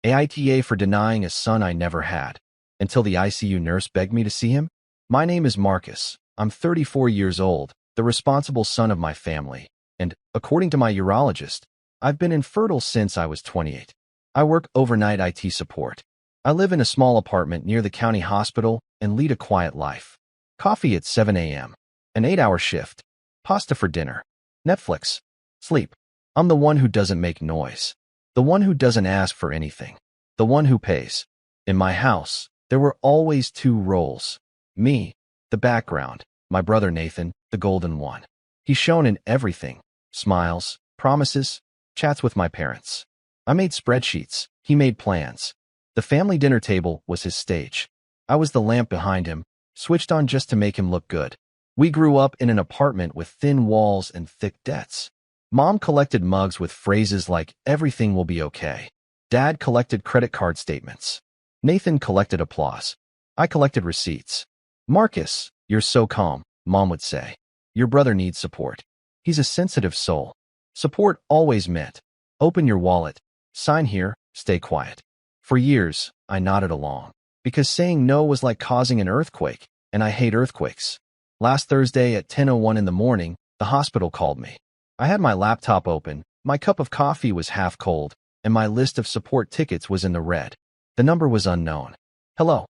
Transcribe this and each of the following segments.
AITA for denying a son I never had, until the ICU nurse begged me to see him. My name is Marcus. I'm 34 years old, the responsible son of my family, and, according to my urologist, I've been infertile since I was 28. I work overnight IT support. I live in a small apartment near the county hospital and lead a quiet life. Coffee at 7 a.m. An 8-hour shift. Pasta for dinner. Netflix. Sleep. I'm the one who doesn't make noise. The one who doesn't ask for anything. The one who pays. In my house, there were always two roles. Me, the background. My brother Nathan, the golden one. He shone in everything. Smiles, promises, chats with my parents. I made spreadsheets. He made plans. The family dinner table was his stage. I was the lamp behind him, switched on just to make him look good. We grew up in an apartment with thin walls and thick debts. Mom collected mugs with phrases like, "Everything will be okay." Dad collected credit card statements. Nathan collected applause. I collected receipts. "Marcus, you're so calm," Mom would say. "Your brother needs support. He's a sensitive soul." Support always meant, open your wallet, sign here, stay quiet. For years, I nodded along, because saying no was like causing an earthquake, and I hate earthquakes. Last Thursday at 10:01 in the morning, the hospital called me. I had my laptop open, my cup of coffee was half cold, and my list of support tickets was in the red. The number was unknown. "Hello,"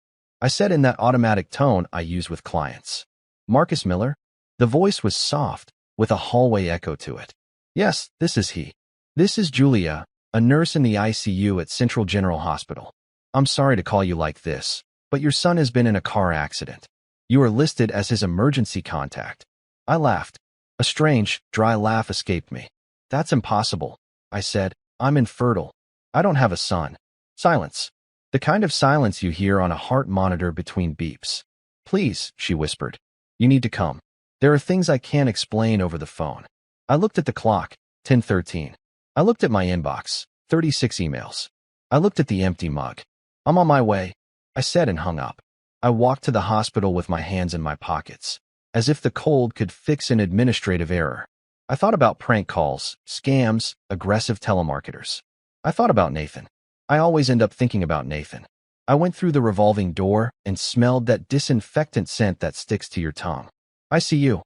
I said in that automatic tone I use with clients. "Marcus Miller?" The voice was soft, with a hallway echo to it. "Yes, this is he. This is Julia, a nurse in the ICU at Central General Hospital. I'm sorry to call you like this, but your son has been in a car accident. You are listed as his emergency contact." I laughed. A strange, dry laugh escaped me. "That's impossible," I said. "I'm infertile. I don't have a son." Silence. The kind of silence you hear on a heart monitor between beeps. "Please," she whispered. "You need to come. There are things I can't explain over the phone." I looked at the clock, 10:13. I looked at my inbox, 36 emails. I looked at the empty mug. "I'm on my way," I said and hung up. I walked to the hospital with my hands in my pockets, as if the cold could fix an administrative error. I thought about prank calls, scams, aggressive telemarketers. I thought about Nathan. I always end up thinking about Nathan. I went through the revolving door and smelled that disinfectant scent that sticks to your tongue. "ICU,"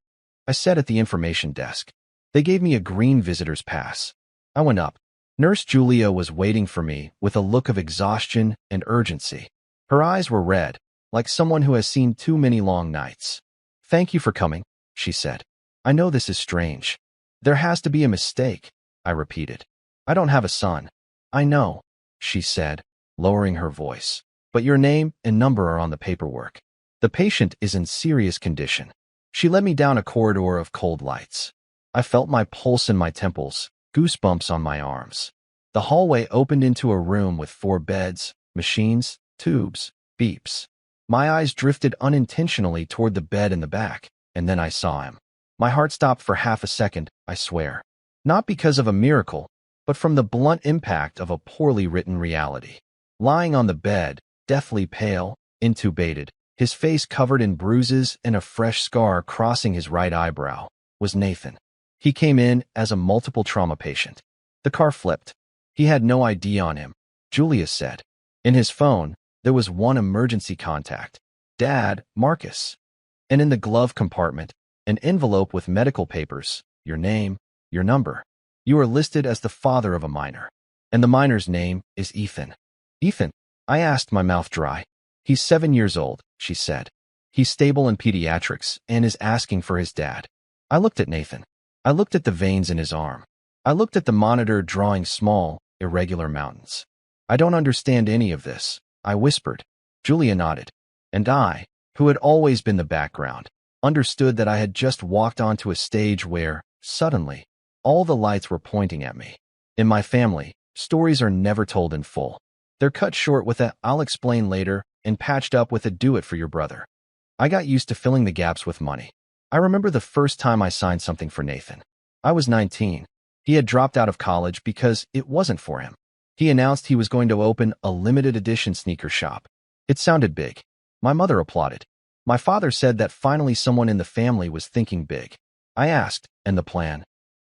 I said at the information desk. They gave me a green visitor's pass. I went up. Nurse Julia was waiting for me with a look of exhaustion and urgency. Her eyes were red, like someone who has seen too many long nights. "Thank you for coming," she said. "I know this is strange. There has to be a mistake," I repeated. "I don't have a son." "I know," she said, lowering her voice. "But your name and number are on the paperwork. The patient is in serious condition." She led me down a corridor of cold lights. I felt my pulse in my temples, goosebumps on my arms. The hallway opened into a room with 4 beds, machines, tubes, beeps. My eyes drifted unintentionally toward the bed in the back, and then I saw him. My heart stopped for half a second, I swear. Not because of a miracle, but from the blunt impact of a poorly written reality. Lying on the bed, deathly pale, intubated, his face covered in bruises and a fresh scar crossing his right eyebrow, was Nathan. He came in as a multiple trauma patient. The car flipped. He had no ID on him, Julia said. In his phone, there was one emergency contact. Dad, Marcus. And in the glove compartment, an envelope with medical papers, your name, your number. You are listed as the father of a minor. And the minor's name is Ethan. "Ethan?" I asked, my mouth dry. "He's 7 years old," she said. "He's stable in pediatrics and is asking for his dad." I looked at Nathan. I looked at the veins in his arm. I looked at the monitor drawing small, irregular mountains. "I don't understand any of this," I whispered. Julia nodded. And I, who had always been the background, understood that I had just walked onto a stage where, suddenly, all the lights were pointing at me. In my family, stories are never told in full. They're cut short with a "I'll explain later" and patched up with a "do it for your brother." I got used to filling the gaps with money. I remember the first time I signed something for Nathan. I was 19. He had dropped out of college because it wasn't for him. He announced he was going to open a limited edition sneaker shop. It sounded big. My mother applauded. My father said that finally someone in the family was thinking big. I asked, "And the plan?"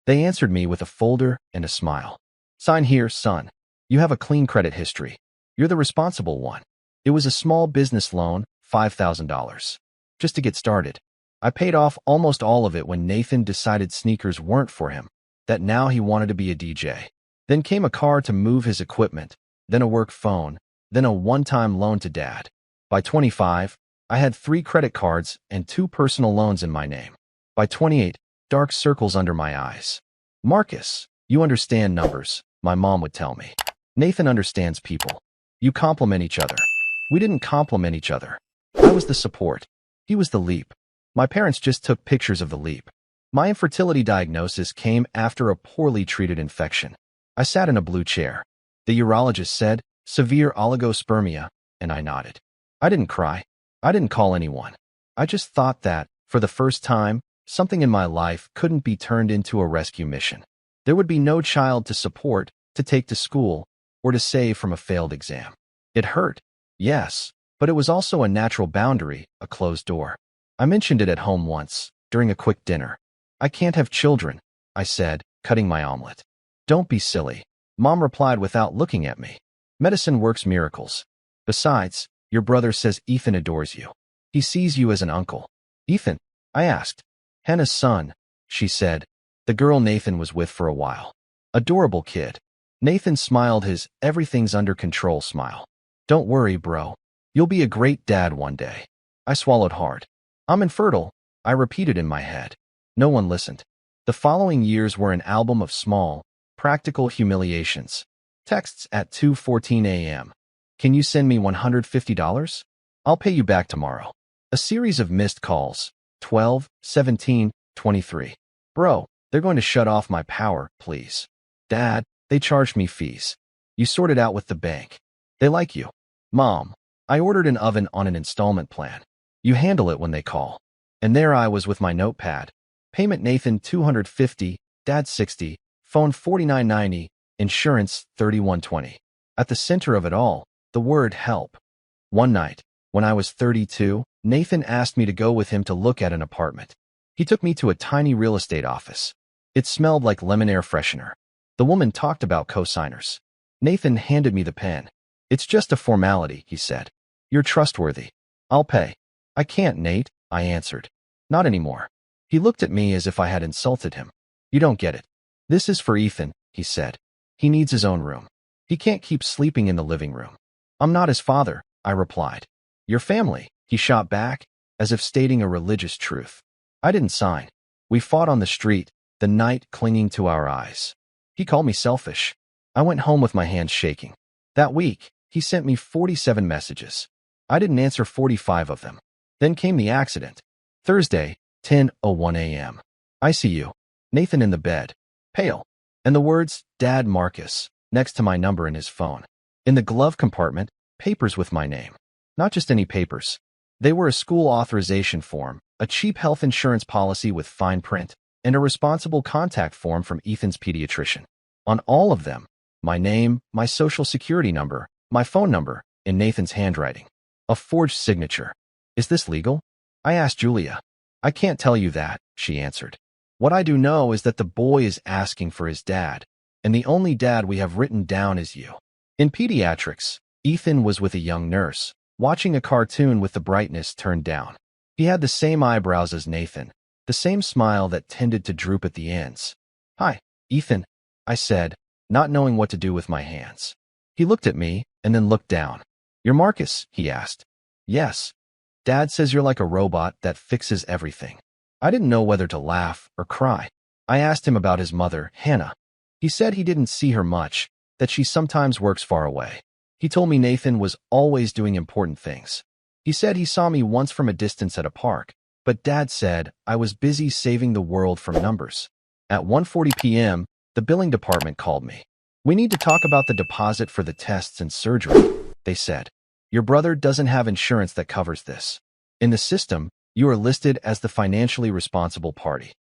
They answered me with a folder and a smile. "Sign here, son." You have a clean credit history. You're the responsible one. It was a small business loan, $5,000. Just to get started. I paid off almost all of it when Nathan decided sneakers weren't for him, that now he wanted to be a DJ. Then came a car to move his equipment, then a work phone, then a one-time loan to Dad. By 25, I had 3 credit cards and 2 personal loans in my name. By 28, dark circles under my eyes. Marcus, you understand numbers, my mom would tell me. Nathan understands people. You complement each other. We didn't complement each other. I was the support. He was the leap. My parents just took pictures of the leap. My infertility diagnosis came after a poorly treated infection. I sat in a blue chair. The urologist said, severe oligospermia, and I nodded. I didn't cry. I didn't call anyone. I just thought that, for the first time, something in my life couldn't be turned into a rescue mission. There would be no child to support, to take to school, or to save from a failed exam. It hurt, yes, but it was also a natural boundary, a closed door. I mentioned it at home once, during a quick dinner. I can't have children, I said, cutting my omelet. Don't be silly, Mom replied without looking at me. Medicine works miracles. Besides, your brother says Ethan adores you. He sees you as an uncle. Ethan? I asked. Hannah's son, she said, the girl Nathan was with for a while. Adorable kid. Nathan smiled his everything's under control smile. Don't worry, bro. You'll be a great dad one day. I swallowed hard. I'm infertile, I repeated in my head. No one listened. The following years were an album of small, practical humiliations. Texts at 2:14 a.m. Can you send me $150? I'll pay you back tomorrow. A series of missed calls. 12, 17, 23. Bro, they're going to shut off my power, please. Dad, they charged me fees. You sort it out with the bank. They like you. Mom, I ordered an oven on an installment plan. You handle it when they call. And there I was with my notepad. Payment Nathan $250, Dad $60, phone $49.90, insurance $31.20. At the center of it all, the word help. One night, when I was 32, Nathan asked me to go with him to look at an apartment. He took me to a tiny real estate office. It smelled like lemon air freshener. The woman talked about co-signers. Nathan handed me the pen. It's just a formality, he said. You're trustworthy. I'll pay. I can't, Nate, I answered. Not anymore. He looked at me as if I had insulted him. You don't get it. This is for Ethan, he said. He needs his own room. He can't keep sleeping in the living room. I'm not his father, I replied. Your family, he shot back, as if stating a religious truth. I didn't sign. We fought on the street, the night clinging to our eyes. He called me selfish. I went home with my hands shaking. That week, he sent me 47 messages. I didn't answer 45 of them. Then came the accident. Thursday, 10:01 a.m. ICU. Nathan in the bed, pale, and the words, Dad Marcus, next to my number in his phone. In the glove compartment, papers with my name. Not just any papers. They were a school authorization form, a cheap health insurance policy with fine print, and a responsible contact form from Ethan's pediatrician. On all of them, my name, my social security number, my phone number, in Nathan's handwriting. A forged signature. Is this legal? I asked Julia. I can't tell you that, she answered. What I do know is that the boy is asking for his dad, and the only dad we have written down is you. In pediatrics, Ethan was with a young nurse, watching a cartoon with the brightness turned down. He had the same eyebrows as Nathan, the same smile that tended to droop at the ends. Hi, Ethan, I said, not knowing what to do with my hands. He looked at me and then looked down. You're Marcus, he asked. Yes. Dad says you're like a robot that fixes everything. I didn't know whether to laugh or cry. I asked him about his mother, Hannah. He said he didn't see her much, that she sometimes works far away. He told me Nathan was always doing important things. He said he saw me once from a distance at a park, but Dad said I was busy saving the world from numbers. At 1:40 p.m., the billing department called me. We need to talk about the deposit for the tests and surgery, they said. Your brother doesn't have insurance that covers this. In the system, you are listed as the financially responsible party.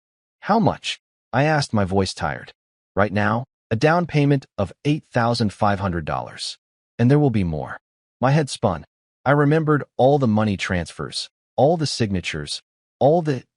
How much? I asked, my voice tired. Right now, a down payment of $8,500. And there will be more. My head spun. I remembered all the money transfers, all the signatures,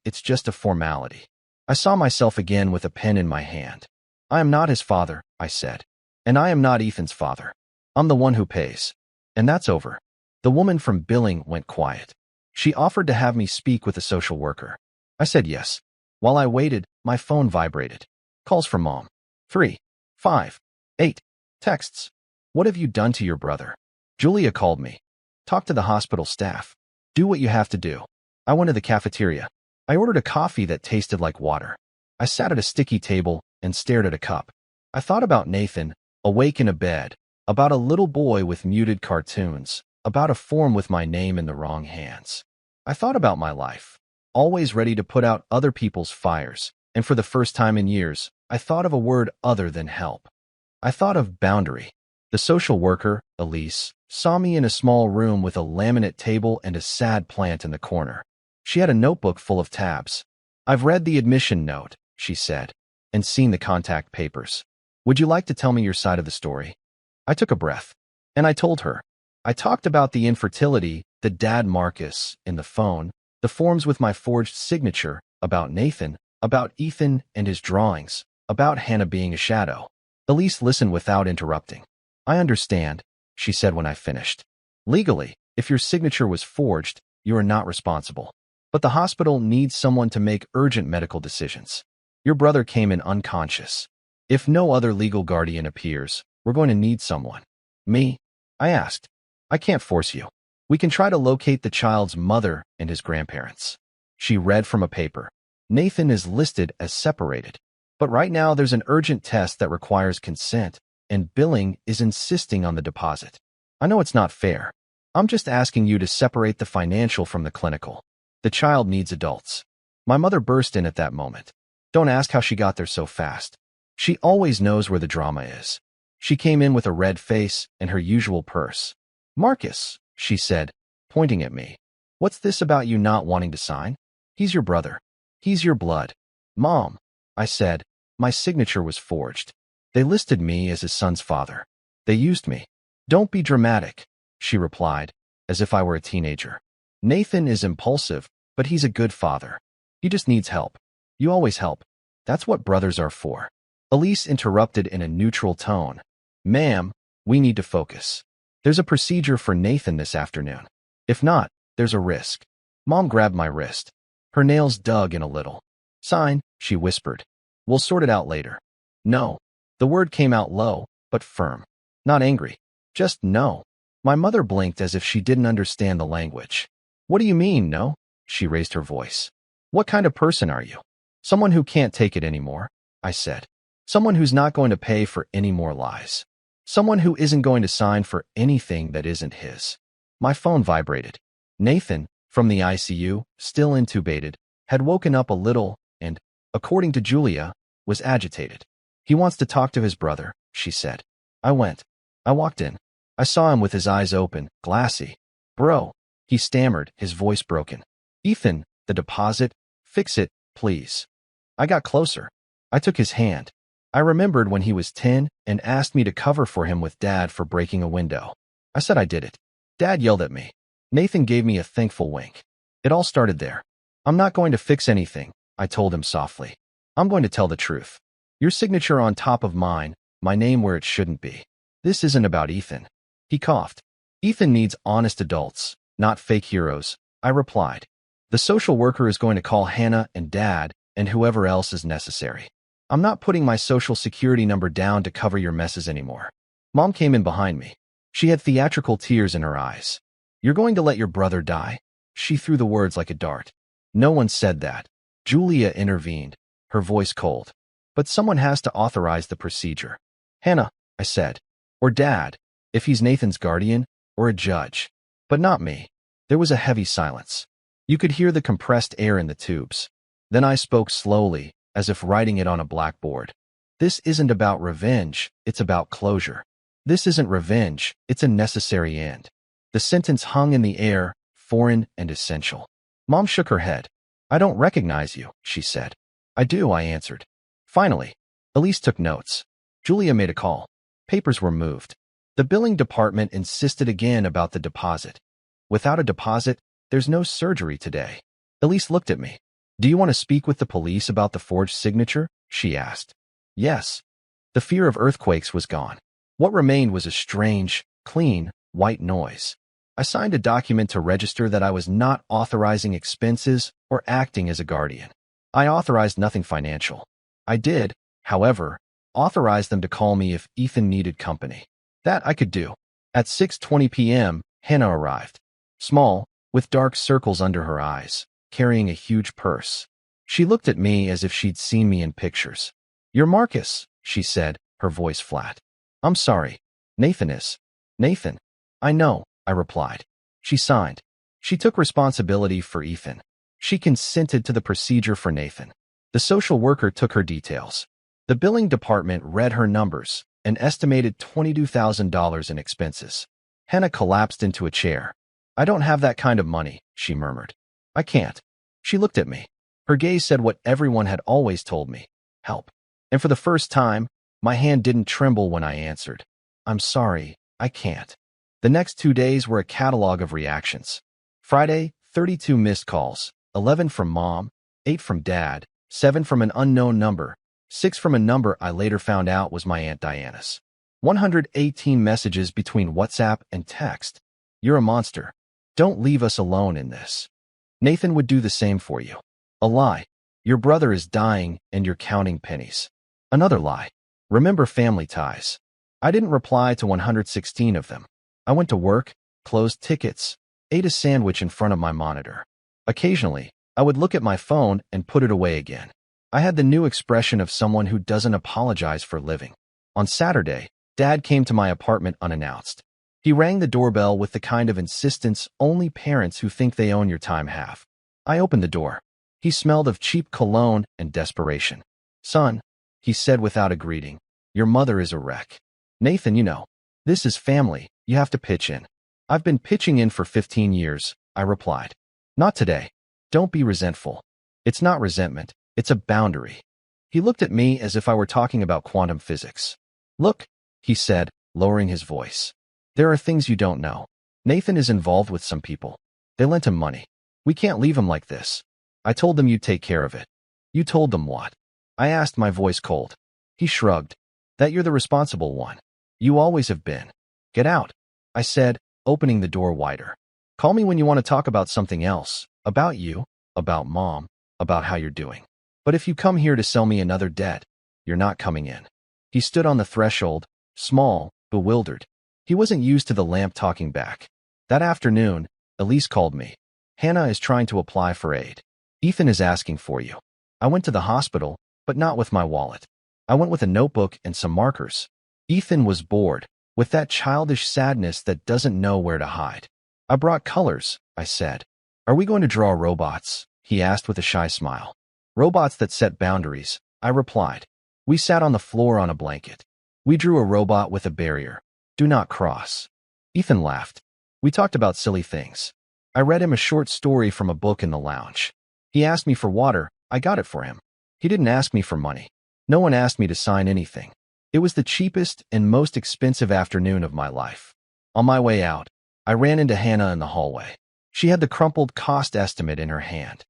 it's just a formality. I saw myself again with a pen in my hand. I am not his father, I said. And I am not Ethan's father. I'm the one who pays. And that's over. The woman from billing went quiet. She offered to have me speak with a social worker. I said yes. While I waited, my phone vibrated. Calls from Mom. 3, 5, 8. Texts. What have you done to your brother? Julia called me. Talk to the hospital staff. Do what you have to do. I went to the cafeteria. I ordered a coffee that tasted like water. I sat at a sticky table and stared at a cup. I thought about Nathan, awake in a bed, about a little boy with muted cartoons, about a form with my name in the wrong hands. I thought about my life, always ready to put out other people's fires, and for the first time in years, I thought of a word other than help. I thought of boundary. The social worker, Elise, saw me in a small room with a laminate table and a sad plant in the corner. She had a notebook full of tabs. I've read the admission note, she said, and seen the contact papers. Would you like to tell me your side of the story? I took a breath, and I told her. I talked about the infertility, the dad Marcus, in the phone, the forms with my forged signature, about Nathan, about Ethan and his drawings, about Hannah being a shadow. Elise listened without interrupting. I understand, she said when I finished. Legally, if your signature was forged, you are not responsible. But the hospital needs someone to make urgent medical decisions. Your brother came in unconscious. If no other legal guardian appears, we're going to need someone. Me? I asked. I can't force you. We can try to locate the child's mother and his grandparents. She read from a paper. Nathan is listed as separated. But right now there's an urgent test that requires consent, and billing is insisting on the deposit. I know it's not fair. I'm just asking you to separate the financial from the clinical. The child needs adults. My mother burst in at that moment. Don't ask how she got there so fast. She always knows where the drama is. She came in with a red face and her usual purse. Marcus, she said, pointing at me. What's this about you not wanting to sign? He's your brother. He's your blood. Mom, I said, my signature was forged. They listed me as his son's father. They used me. Don't be dramatic, she replied, as if I were a teenager. Nathan is impulsive, but he's a good father. He just needs help. You always help. That's what brothers are for. Elise interrupted in a neutral tone. Ma'am, we need to focus. There's a procedure for Nathan this afternoon. If not, there's a risk. Mom grabbed my wrist. Her nails dug in a little. Sign, she whispered. We'll sort it out later. No. The word came out low, but firm. Not angry. Just no. My mother blinked as if she didn't understand the language. What do you mean, no? She raised her voice. What kind of person are you? Someone who can't take it anymore, I said. Someone who's not going to pay for any more lies. Someone who isn't going to sign for anything that isn't his. My phone vibrated. Nathan, from the ICU, still intubated, had woken up a little and, according to Julia, was agitated. He wants to talk to his brother, she said. I went. I walked in. I saw him with his eyes open, glassy. Bro, he stammered, his voice broken. Ethan, the deposit, fix it, please. I got closer. I took his hand. I remembered when he was 10 and asked me to cover for him with Dad for breaking a window. I said I did it. Dad yelled at me. Nathan gave me a thankful wink. It all started there. I'm not going to fix anything, I told him softly. I'm going to tell the truth. Your signature on top of mine, my name where it shouldn't be. This isn't about Ethan. He coughed. Ethan needs honest adults, not fake heroes, I replied. The social worker is going to call Hannah and Dad and whoever else is necessary. I'm not putting my social security number down to cover your messes anymore. Mom came in behind me. She had theatrical tears in her eyes. You're going to let your brother die? She threw the words like a dart. No one said that. Julia intervened, her voice cold. But someone has to authorize the procedure. Hannah, I said. Or Dad, if he's Nathan's guardian, or a judge. But not me. There was a heavy silence. You could hear the compressed air in the tubes. Then I spoke slowly, as if writing it on a blackboard. This isn't about revenge, it's about closure. This isn't revenge, it's a necessary end. The sentence hung in the air, foreign and essential. Mom shook her head. I don't recognize you, she said. I do, I answered. Finally, Elise took notes. Julia made a call. Papers were moved. The billing department insisted again about the deposit. Without a deposit, there's no surgery today. Elise looked at me. Do you want to speak with the police about the forged signature? She asked. Yes. The fear of earthquakes was gone. What remained was a strange, clean, white noise. I signed a document to register that I was not authorizing expenses or acting as a guardian. I authorized nothing financial. I did, however, authorize them to call me if Ethan needed company. That I could do. At 6:20 p.m., Hannah arrived. Small, with dark circles under her eyes, carrying a huge purse. She looked at me as if she'd seen me in pictures. "You're Marcus," she said, her voice flat. "I'm sorry. Nathan is." "Nathan." "I know," I replied. She signed. She took responsibility for Ethan. She consented to the procedure for Nathan. The social worker took her details. The billing department read her numbers and estimated $22,000 in expenses. Hannah collapsed into a chair. "I don't have that kind of money," she murmured. "I can't." She looked at me. Her gaze said what everyone had always told me: help. And for the first time, my hand didn't tremble when I answered, "I'm sorry, I can't." The next 2 days were a catalog of reactions. Friday, 32 missed calls, 11 from Mom, 8 from Dad, 7 from an unknown number, 6 from a number I later found out was my Aunt Diana's. 118 messages between WhatsApp and text. "You're a monster. Don't leave us alone in this. Nathan would do the same for you." A lie. "Your brother is dying and you're counting pennies." Another lie. "Remember family ties." I didn't reply to 116 of them. I went to work, closed tickets, ate a sandwich in front of my monitor. Occasionally, I would look at my phone and put it away again. I had the new expression of someone who doesn't apologize for living. On Saturday, Dad came to my apartment unannounced. He rang the doorbell with the kind of insistence only parents who think they own your time have. I opened the door. He smelled of cheap cologne and desperation. "Son," he said without a greeting, "your mother is a wreck." "Nathan, you know, this is family. You have to pitch in." "I've been pitching in for 15 years, I replied. "Not today. Don't be resentful." "It's not resentment. It's a boundary." He looked at me as if I were talking about quantum physics. "Look," he said, lowering his voice. "There are things you don't know. Nathan is involved with some people. They lent him money. We can't leave him like this. I told them you'd take care of it." "You told them what?" I asked, my voice cold. He shrugged. "That you're the responsible one. You always have been." "Get out," I said, opening the door wider. "Call me when you want to talk about something else. About you, about Mom, about how you're doing. But if you come here to sell me another debt, you're not coming in." He stood on the threshold, small, bewildered. He wasn't used to the lamp talking back. That afternoon, Elise called me. "Hannah is trying to apply for aid. Ethan is asking for you." I went to the hospital, but not with my wallet. I went with a notebook and some markers. Ethan was bored, with that childish sadness that doesn't know where to hide. "I brought colors," I said. "Are we going to draw robots?" he asked with a shy smile. "Robots that set boundaries," I replied. We sat on the floor on a blanket. We drew a robot with a barrier. "Do not cross." Ethan laughed. We talked about silly things. I read him a short story from a book in the lounge. He asked me for water. I got it for him. He didn't ask me for money. No one asked me to sign anything. It was the cheapest and most expensive afternoon of my life. On my way out, I ran into Hannah in the hallway. She had the crumpled cost estimate in her hand.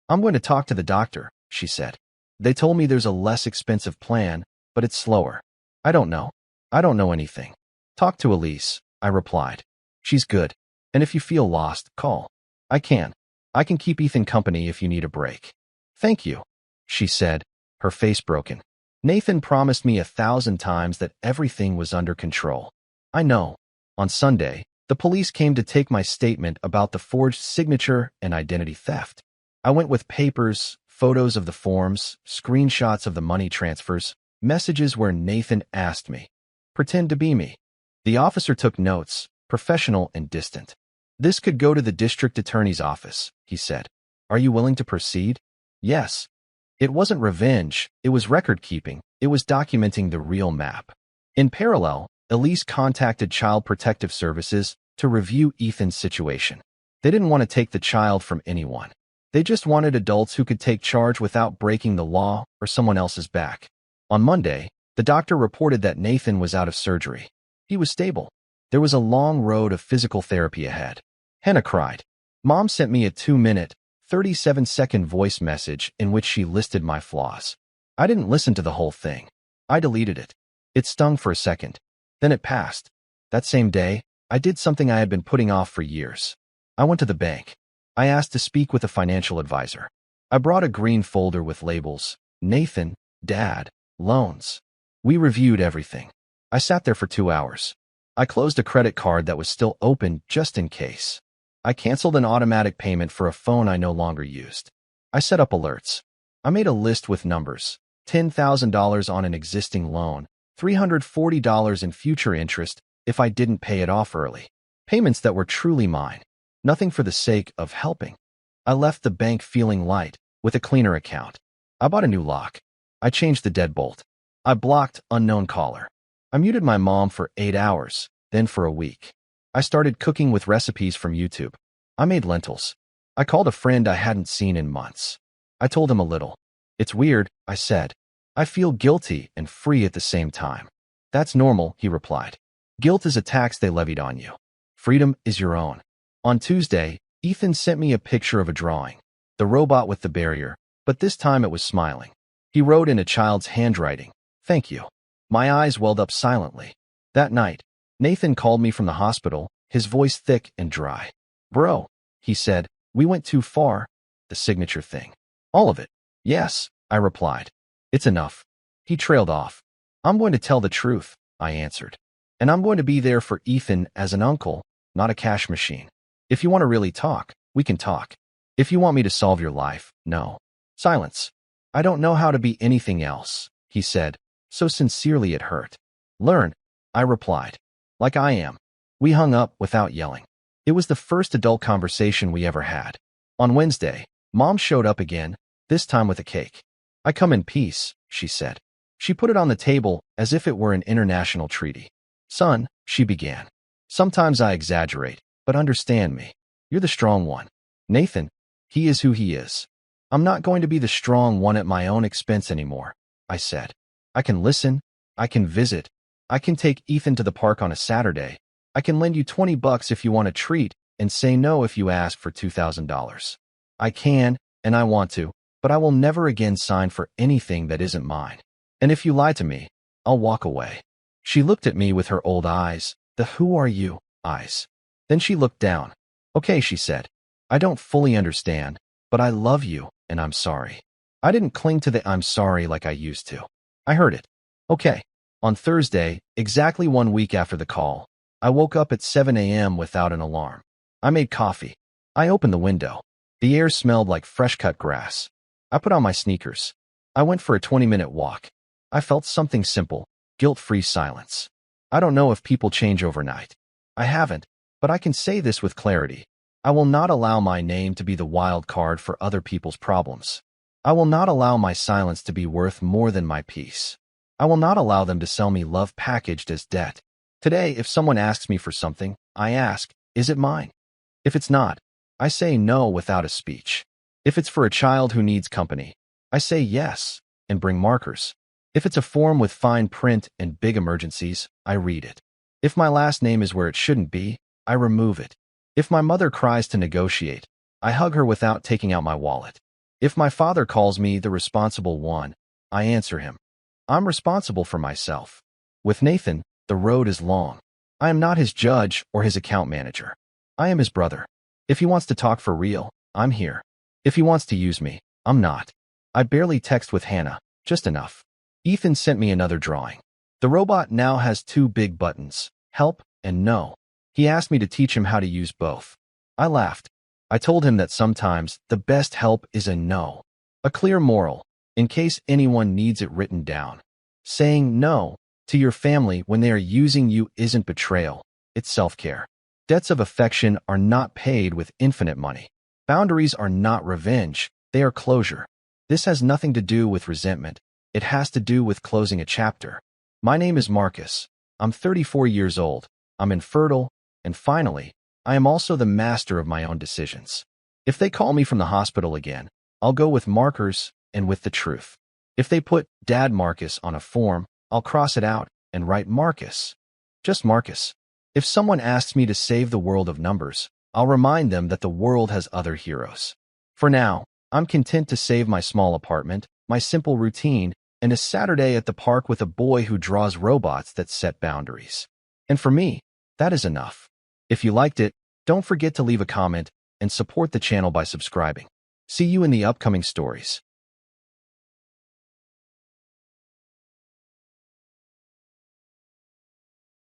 "I'm going to talk to the doctor," she said. "They told me there's a less expensive plan, but it's slower." "I don't know. I don't know anything." "Talk to Elise," I replied. "She's good. And if you feel lost, call." "I can. I can keep Ethan company if you need a break." "Thank you," she said, her face broken. "Nathan promised me 1,000 times that everything was under control." "I know." On Sunday, the police came to take my statement about the forged signature and identity theft. I went with papers, photos of the forms, screenshots of the money transfers, messages where Nathan asked me, "Pretend to be me." The officer took notes, professional and distant. "This could go to the district attorney's office," he said. "Are you willing to proceed?" "Yes." It wasn't revenge, it was record-keeping, it was documenting the real map. In parallel, Elise contacted Child Protective Services to review Ethan's situation. They didn't want to take the child from anyone. They just wanted adults who could take charge without breaking the law or someone else's back. On Monday, the doctor reported that Nathan was out of surgery. He was stable. There was a long road of physical therapy ahead. Hannah cried. Mom sent me a 2-minute, 37-second voice message in which she listed my flaws. I didn't listen to the whole thing. I deleted it. It stung for a second. Then it passed. That same day, I did something I had been putting off for years. I went to the bank. I asked to speak with a financial advisor. I brought a green folder with labels: Nathan, Dad, loans. We reviewed everything. I sat there for 2 hours. I closed a credit card that was still open just in case. I canceled an automatic payment for a phone I no longer used. I set up alerts. I made a list with numbers: $10,000 on an existing loan, $340 in future interest if I didn't pay it off early. Payments that were truly mine. Nothing for the sake of helping. I left the bank feeling light, with a cleaner account. I bought a new lock. I changed the deadbolt. I blocked unknown caller. I muted my mom for 8 hours, then for a week. I started cooking with recipes from YouTube. I made lentils. I called a friend I hadn't seen in months. I told him a little. It's weird, I said. I feel guilty and free at the same time. That's normal, he replied. Guilt is a tax they levied on you. Freedom is your own. On Tuesday, Ethan sent me a picture of a drawing. The robot with the barrier, but this time it was smiling. He wrote in a child's handwriting, "Thank you." My eyes welled up silently. That night, Nathan called me from the hospital, his voice thick and dry. "Bro," he said, "we went too far." The signature thing. All of it. "Yes," I replied. "It's enough." He trailed off. "I'm going to tell the truth," I answered. "And I'm going to be there for Ethan as an uncle, not a cash machine. If you want to really talk, we can talk. If you want me to solve your life, no." Silence. "I don't know how to be anything else," he said, so sincerely it hurt. "Learn," I replied. "Like I am." We hung up without yelling. It was the first adult conversation we ever had. On Wednesday, Mom showed up again, this time with a cake. "I come in peace," she said. She put it on the table as if it were an international treaty. "Son," she began. "Sometimes I exaggerate, but understand me. You're the strong one. Nathan, he is who he is. I'm not going to be the strong one at my own expense anymore," I said. "I can listen. I can visit. I can take Ethan to the park on a Saturday. I can lend you $20 if you want a treat and say no if you ask for $2,000. I can, and I want to, but I will never again sign for anything that isn't mine. And if you lie to me, I'll walk away." She looked at me with her old eyes, the "who are you" eyes. Then she looked down. "Okay," she said. "I don't fully understand, but I love you, and I'm sorry." I didn't cling to the "I'm sorry" like I used to. I heard it. "Okay." On Thursday, exactly 1 week after the call, I woke up at 7 a.m. without an alarm. I made coffee. I opened the window. The air smelled like fresh-cut grass. I put on my sneakers. I went for a 20-minute walk. I felt something simple, guilt-free silence. I don't know if people change overnight. I haven't, but I can say this with clarity. I will not allow my name to be the wild card for other people's problems. I will not allow my silence to be worth more than my peace. I will not allow them to sell me love packaged as debt. Today, if someone asks me for something, I ask, is it mine? If it's not, I say no without a speech. If it's for a child who needs company, I say yes and bring markers. If it's a form with fine print and big emergencies, I read it. If my last name is where it shouldn't be, I remove it. If my mother cries to negotiate, I hug her without taking out my wallet. If my father calls me the responsible one, I answer him. I'm responsible for myself. With Nathan, the road is long. I am not his judge or his account manager. I am his brother. If he wants to talk for real, I'm here. If he wants to use me, I'm not. I barely text with Hannah, just enough. Ethan sent me another drawing. The robot now has 2 big buttons, help and no. He asked me to teach him how to use both. I laughed. I told him that sometimes the best help is a no. A clear moral, in case anyone needs it written down. Saying no to your family when they are using you isn't betrayal, it's self-care. Debts of affection are not paid with infinite money. Boundaries are not revenge, they are closure. This has nothing to do with resentment. It has to do with closing a chapter. My name is Marcus. I'm 34 years old. I'm infertile. And finally, I am also the master of my own decisions. If they call me from the hospital again, I'll go with markers and with the truth. If they put Dad Marcus on a form, I'll cross it out and write Marcus. Just Marcus. If someone asks me to save the world of numbers, I'll remind them that the world has other heroes. For now, I'm content to save my small apartment, my simple routine, and a Saturday at the park with a boy who draws robots that set boundaries. And for me, that is enough. If you liked it, don't forget to leave a comment and support the channel by subscribing. See you in the upcoming stories.